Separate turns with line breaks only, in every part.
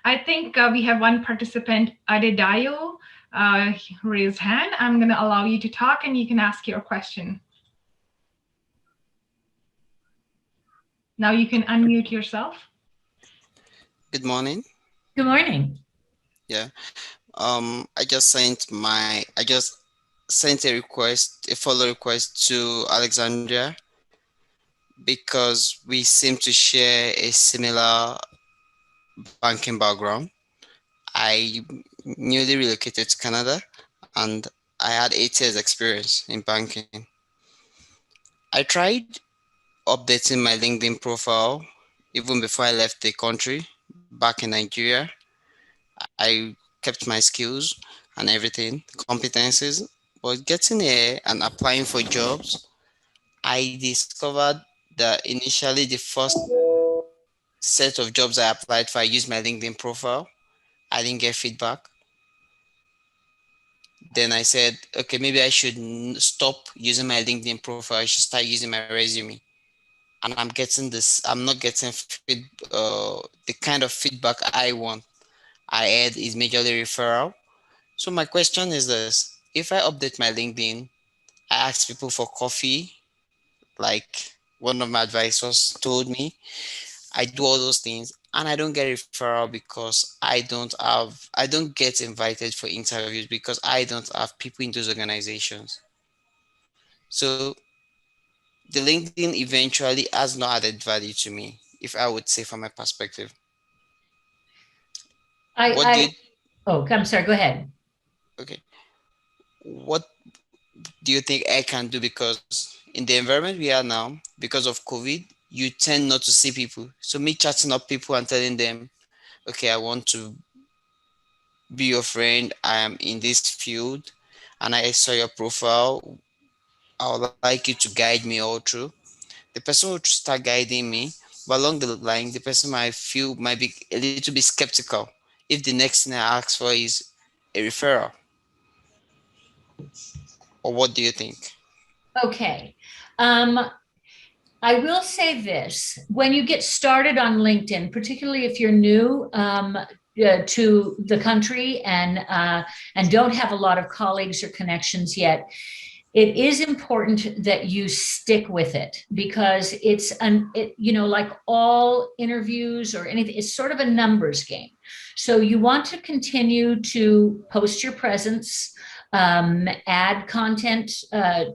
I think we have one participant, Adedayo, raised hand. I'm going to allow you to talk and you can ask your question. Now you can unmute yourself.
Good morning.
Good morning.
Yeah. I just sent a request, a follow request to Alexandria because we seem to share a similar banking background. I newly relocated to Canada and I had 8 years experience in banking. I tried updating my LinkedIn profile even before I left the country back in Nigeria. I kept my skills and everything, competencies, but getting here and applying for jobs, I discovered that initially the first set of jobs I applied for, I used my LinkedIn profile. I didn't get feedback. Then I said, okay, maybe I should stop using my LinkedIn profile. I should start using my resume. And I'm not getting the kind of feedback I want. I had is majorly referral. So my question is this: if I update my LinkedIn, I ask people for coffee, like one of my advisors told me. I do all those things and I don't get referral because I don't get invited for interviews because I don't have people in those organizations. So the LinkedIn eventually has not added value to me, if I would say from my perspective. What do you
I'm sorry, go ahead.
okay? What do you think I can do? Because in the environment we are now, because of COVID, you tend not to see people. So me chatting up people and telling them, okay, I want to be your friend. I am in this field and I saw your profile. I would like you to guide me all through. The person will start guiding me, but along the line, the person might be a little bit skeptical if the next thing I ask for is a referral. Or what do you think?
Okay. Um, I will say this, when you get started on LinkedIn, particularly if you're new to the country and don't have a lot of colleagues or connections yet, it is important that you stick with it because like all interviews or anything, it's sort of a numbers game. So you want to continue to post your presence, add content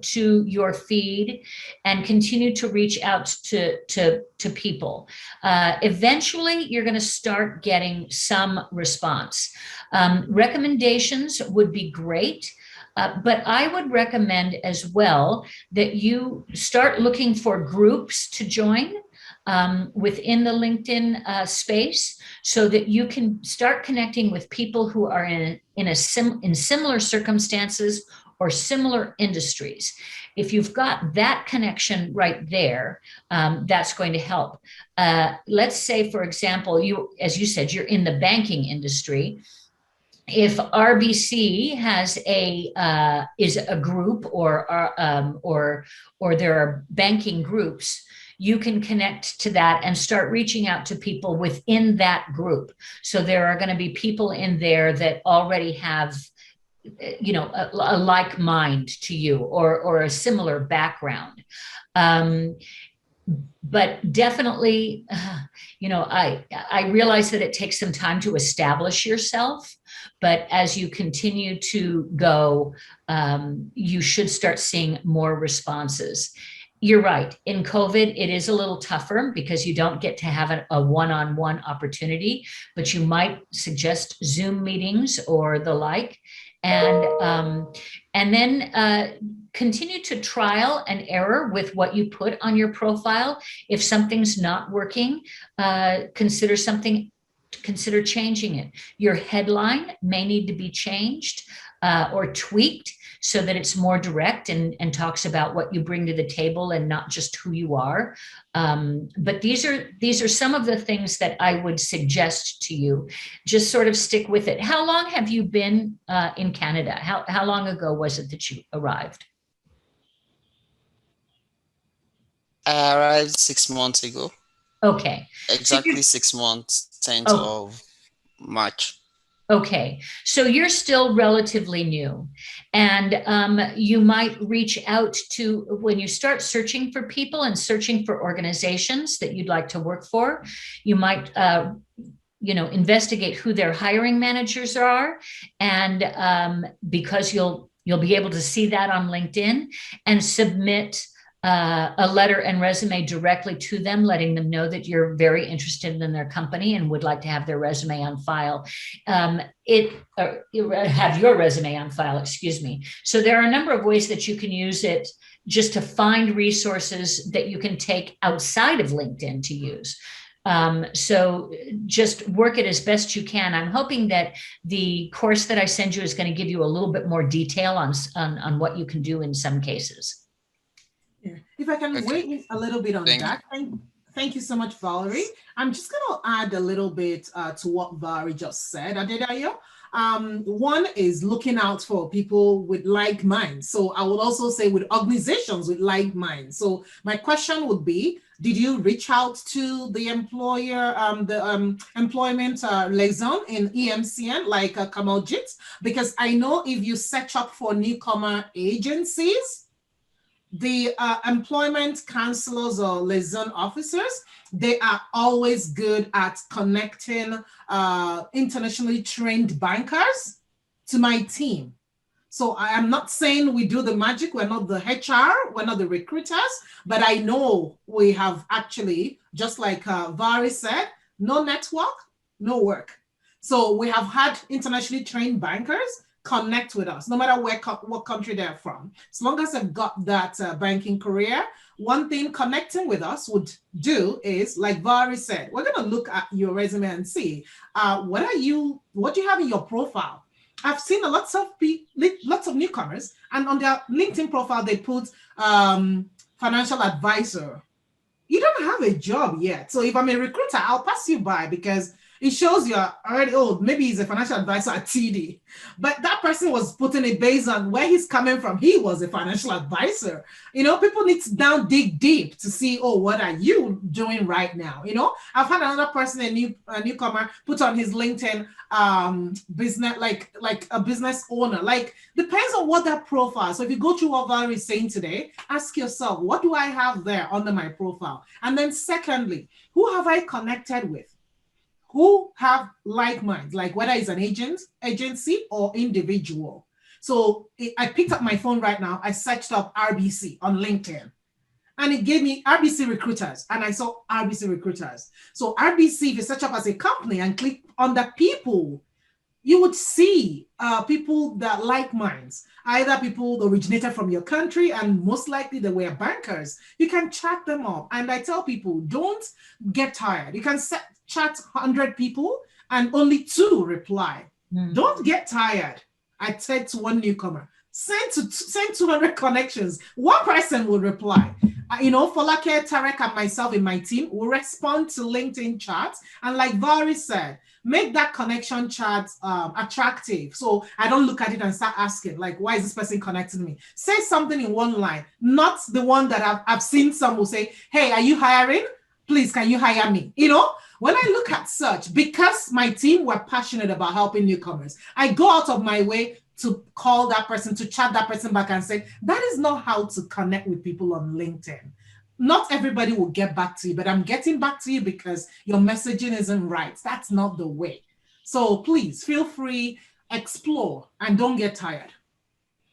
to your feed, and continue to reach out to people. Eventually, you're going to start getting some response. Recommendations would be great. But I would recommend as well that you start looking for groups to join within the LinkedIn space so that you can start connecting with people who are in similar circumstances or similar industries. If you've got that connection right there, that's going to help. Let's say, for example, as you said, you're in the banking industry. If RBC has is a group or there are banking groups, you can connect to that and start reaching out to people within that group. So there are going to be people in there that already have a like mind to you or a similar background. Um, but definitely, I realize that it takes some time to establish yourself, but as you continue to go, you should start seeing more responses. You're right. In COVID, it is a little tougher because you don't get to have a one-on-one opportunity, but you might suggest Zoom meetings or the like, and then continue to trial and error with what you put on your profile. If something's not working, consider changing it. Your headline may need to be changed or tweaked so that it's more direct and talks about what you bring to the table and not just who you are. But these are some of the things that I would suggest to you. Just sort of stick with it. How long have you been in Canada? How long ago was it that you arrived?
I arrived 6 months ago.
Okay. So
Exactly
you
6 months, 10th
oh,
of much.
Okay, so you're still relatively new, and you might reach out to, when you start searching for people and searching for organizations that you'd like to work for, you might investigate who their hiring managers are, and because you'll be able to see that on LinkedIn, and submit a letter and resume directly to them, letting them know that you're very interested in their company and would like to have their resume on file. Have your resume on file, excuse me. So there are a number of ways that you can use it just to find resources that you can take outside of LinkedIn to use. So just work it as best you can. I'm hoping that the course that I send you is going to give you a little bit more detail on what you can do in some cases.
Yeah. If I can weigh in a little bit on that. Thank you so much, Valerie. I'm just going to add a little bit to what Valerie just said, Adedayo. One is looking out for people with like minds. So I would also say with organizations with like minds. So my question would be, did you reach out to the employer, employment liaison in EMCN like Komaljeet? Because I know if you search up for newcomer agencies, the employment counselors or liaison officers, they are always good at connecting internationally trained bankers to my team. So I am not saying we do the magic. We're not the HR, we're not the recruiters, but I know we have actually, just like Vari said, no network, no work. So we have had internationally trained bankers connect with us, no matter what country they're from. As long as they've got that banking career, one thing connecting with us would do is, like Vari said, we're going to look at your resume and see what do you have in your profile. I've seen lots of newcomers, and on their LinkedIn profile they put financial advisor. You don't have a job yet. So if I'm a recruiter, I'll pass you by because it shows you're already old. Maybe he's a financial advisor at TD, but that person was putting it based on where he's coming from. He was a financial advisor. People need to dig deep to see, what are you doing right now? I've had another person, a newcomer, put on his LinkedIn business, like a business owner. Like, depends on what that profile. So if you go through what Valerie is saying today, ask yourself, what do I have there under my profile? And then secondly, who have I connected with? Who have like minds, like whether it's an agency or individual. So I picked up my phone right now. I searched up RBC on LinkedIn and it gave me RBC recruiters, and I saw RBC recruiters. So RBC, if you search up as a company and click on the people, you would see people that like minds, either people that originated from your country, and most likely they were bankers. You can chat them up. And I tell people, don't get tired. You can chat 100 people and only 2 reply. Don't get tired. I said to one newcomer, send 200 connections. One person will reply. Folake, Tarek, and myself in my team will respond to LinkedIn chats. And like Valerie said, make that connection chat attractive. So I don't look at it and start asking, like, why is this person connecting me? Say something in one line, not the one that I've seen some will say, hey, are you hiring? Please, can you hire me? When I look at such, because my team were passionate about helping newcomers, I go out of my way to call that person, to chat that person back and say, that is not how to connect with people on LinkedIn. Not everybody will get back to you, but I'm getting back to you because your messaging isn't right. That's not the way. So please feel free, explore, and don't get tired.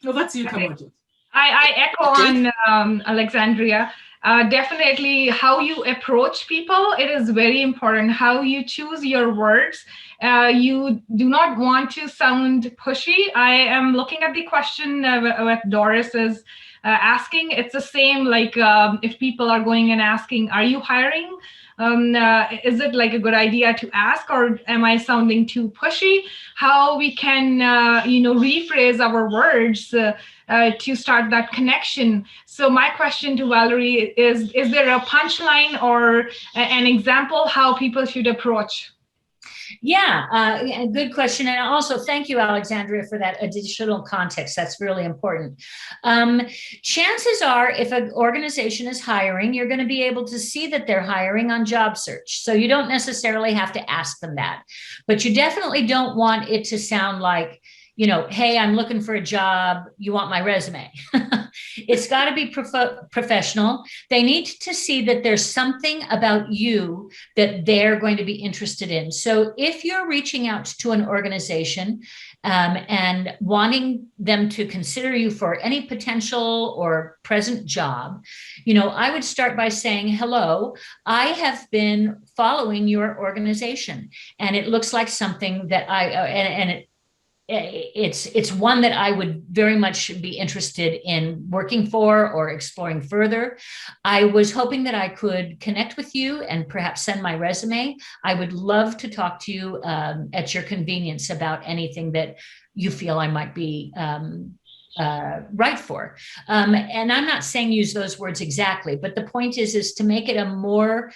Over to you, Komaljeet.
I echo on Alexandria. Definitely how you approach people, it is very important. How you choose your words. You do not want to sound pushy. I am looking at the question what Doris is asking. It's the same, like if people are going and asking, are you hiring? Is it like a good idea to ask, or am I sounding too pushy? How we can, rephrase our words to start that connection. So my question to Valerie is there a punchline or an example how people should approach?
Yeah, good question. And also thank you, Alexandria, for that additional context. That's really important. Chances are, if an organization is hiring, you're going to be able to see that they're hiring on job search. So you don't necessarily have to ask them that, but you definitely don't want it to sound like, you know, hey, I'm looking for a job. You want my resume? It's got to be professional. They need to see that there's something about you that they're going to be interested in. So if you're reaching out to an organization and wanting them to consider you for any potential or present job, you know, I would start by saying, hello, I have been following your organization, and it looks like something that it's one that I would very much be interested in working for or exploring further. I was hoping that I could connect with you and perhaps send my resume. I would love to talk to you at your convenience about anything that you feel I might be right for. And I'm not saying use those words exactly, but the point is to make it a more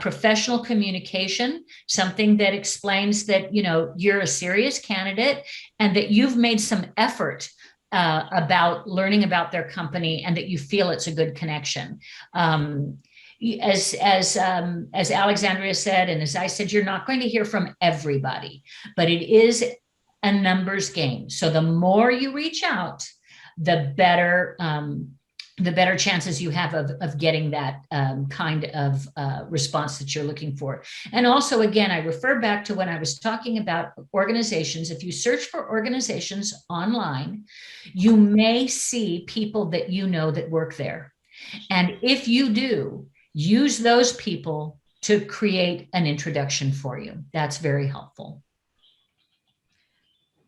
professional communication, something that explains that, you know, you're a serious candidate and that you've made some effort about learning about their company and that you feel it's a good connection. As Alexandria said, and as I said, you're not going to hear from everybody, but it is a numbers game. So the more you reach out, the better chances you have of getting that kind of response that you're looking for. And also, again, I refer back to when I was talking about organizations. If you search for organizations online, you may see people that you know that work there. And if you do, use those people to create an introduction for you. That's very helpful.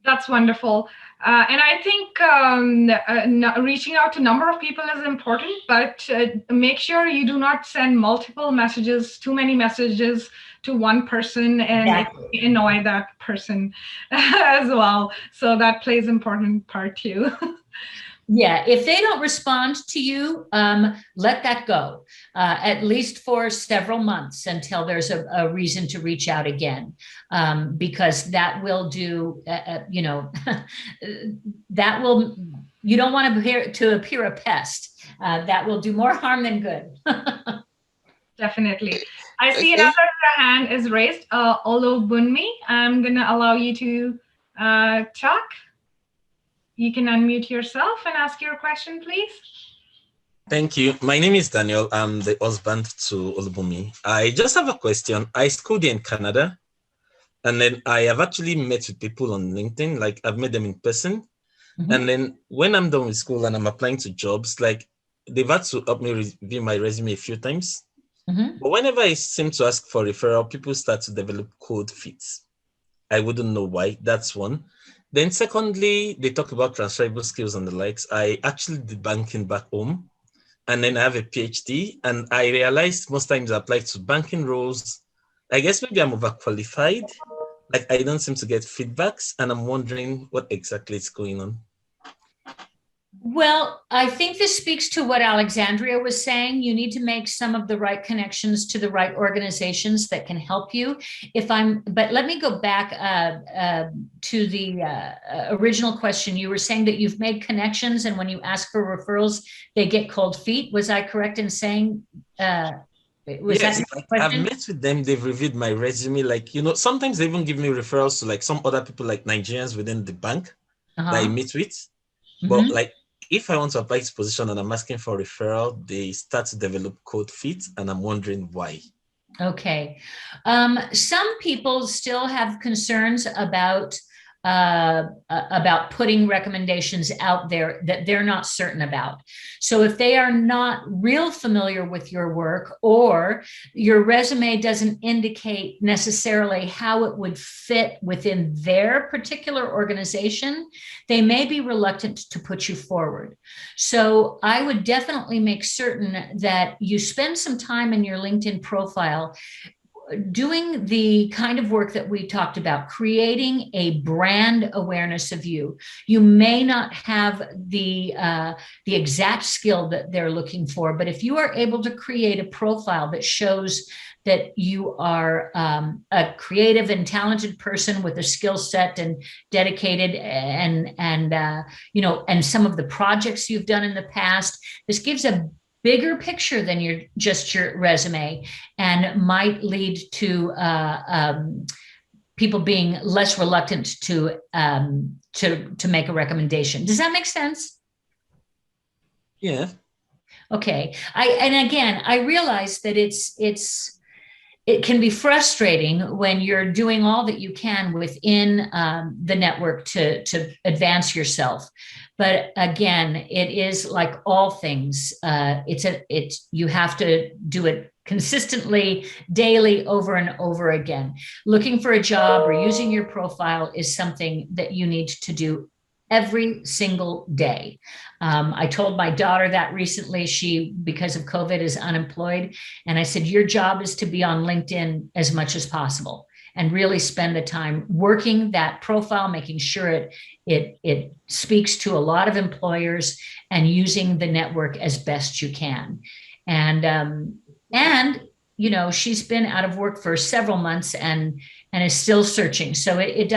That's wonderful. And I think reaching out to a number of people is important, but make sure you do not send multiple messages, too many messages to one person, and exactly. Annoy that person as well. So that plays an important part too.
Yeah, if they don't respond to you, let that go, at least for several months until there's a reason to reach out again, because that will do, you know, that will, you don't want to appear a pest. That will do more harm than good.
Definitely. I see another hand is raised. Olobunmi, I'm going to allow you to talk. You can unmute yourself and ask your question, please.
Thank you. My name is Daniel. I'm the husband to Olubumi. I just have a question. I schooled in Canada, and then I have actually met with people on LinkedIn. Like, I've met them in person. Mm-hmm. And then when I'm done with school and I'm applying to jobs, like, they've had to help me review my resume a few times. Mm-hmm. But whenever I seem to ask for referral, people start to develop cold feet. I wouldn't know why. That's one. Then secondly, they talk about transferable skills and the likes. I actually did banking back home, and then I have a PhD, and I realized most times I apply to banking roles. I guess maybe I'm overqualified. Like, I don't seem to get feedbacks, and I'm wondering what exactly is going on.
Well, I think this speaks to what Alexandria was saying. You need to make some of the right connections to the right organizations that can help you. But let me go back to the original question. You were saying that you've made connections, and when you ask for referrals, they get cold feet. Was I correct in saying?
Yes, I've met with them. They've reviewed my resume. Like, you know, sometimes they even give me referrals to like some other people, like Nigerians within the bank that I meet with. Mm-hmm. But like, if I want to apply to position and I'm asking for a referral, they start to develop cold feet, and I'm wondering why.
Okay. Some people still have concerns about putting recommendations out there that they're not certain about. So if they are not real familiar with your work, or your resume doesn't indicate necessarily how it would fit within their particular organization, they may be reluctant to put you forward. So I would definitely make certain that you spend some time in your LinkedIn profile doing the kind of work that we talked about, creating a brand awareness of you. You may not have the exact skill that they're looking for, but if you are able to create a profile that shows that you are a creative and talented person with a skill set and dedicated, and some of the projects you've done in the past, this gives a bigger picture than your resume, and might lead to people being less reluctant to make a recommendation. Does that make sense?
Yeah.
Okay. I realize that it can be frustrating when you're doing all that you can within the network to advance yourself. But again, it is like all things. You have to do it consistently, daily, over and over again. Looking for a job or using your profile is something that you need to do every single day. I told my daughter that recently. She, because of COVID, is unemployed. And I said, your job is to be on LinkedIn as much as possible and really spend the time working that profile, making sure it speaks to a lot of employers, and using the network as best you can. And she's been out of work for several months and is still searching. So it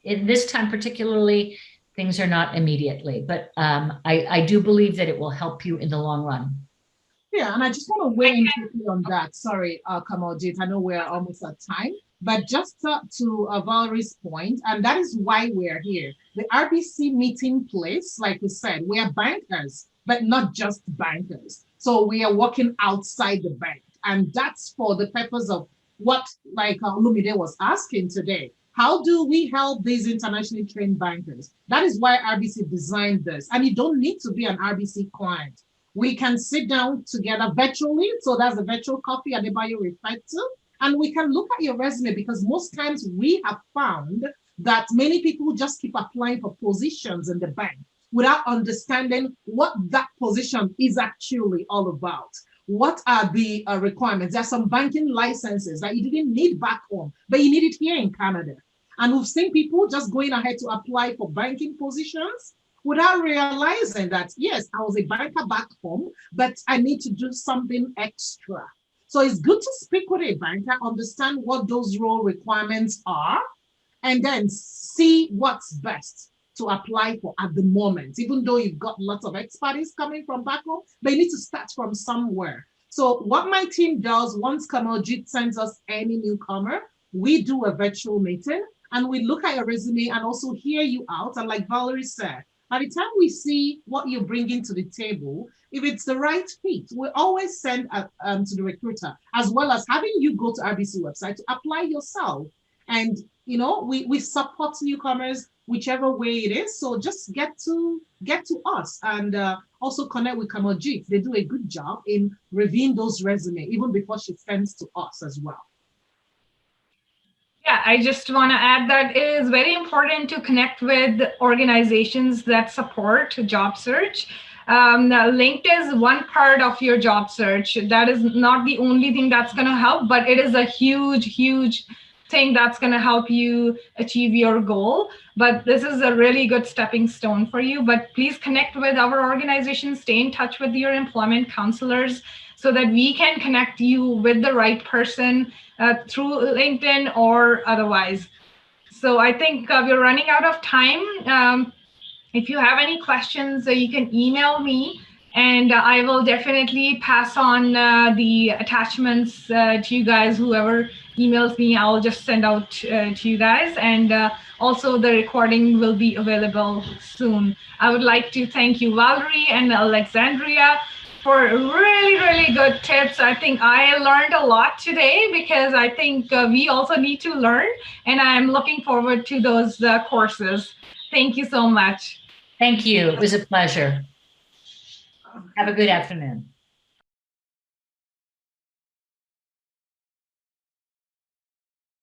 in this time particularly, things are not immediately, but I do believe that it will help you in the long run.
Yeah, and I just want to weigh in quickly on that. Sorry, Komaljeet, I know we're almost at time, but just to Valerie's point, and that is why we're here. The RBC meeting place, like we said, we are bankers, but not just bankers. So we are working outside the bank, and that's for the purpose of what, like Lumide was asking today. How do we help these internationally trained bankers? That is why RBC designed this. And you don't need to be an RBC client. We can sit down together virtually. So that's the virtual coffee Adebayo referred to. And we can look at your resume, because most times we have found that many people just keep applying for positions in the bank without understanding what that position is actually all about. What are the requirements? There are some banking licenses that you didn't need back home, but you need it here in Canada. And we've seen people just going ahead to apply for banking positions without realizing that, yes, I was a banker back home, but I need to do something extra. So it's good to speak with a banker, understand what those role requirements are, and then see what's best to apply for at the moment, even though you've got lots of expertise coming from back home, but you need to start from somewhere. So what my team does, once Komaljeet sends us any newcomer, we do a virtual meeting and we look at your resume and also hear you out. And like Valerie said, by the time we see what you're bringing to the table, if it's the right fit, we always send to the recruiter, as well as having you go to RBC website to apply yourself. And we support newcomers whichever way it is. So just get to us, and also connect with Komaljeet. They do a good job in reviewing those resumes even before she sends to us as well.
Yeah, I just want to add that it is very important to connect with organizations that support job search. LinkedIn is one part of your job search. That is not the only thing that's going to help, but it is a huge, huge thing that's going to help you achieve your goal. But this is a really good stepping stone for you. But please connect with our organization, stay in touch with your employment counselors so that we can connect you with the right person through LinkedIn or otherwise. So I think we're running out of time. If you have any questions, you can email me, and I will definitely pass on the attachments to you guys. Whoever emails me, I'll just send out to you guys. And also the recording will be available soon. I would like to thank you, Valerie and Alexandria, for really, really good tips. I think I learned a lot today, because I think we also need to learn, and I'm looking forward to those courses. Thank you so much.
Thank you. It was a pleasure. Have a good afternoon.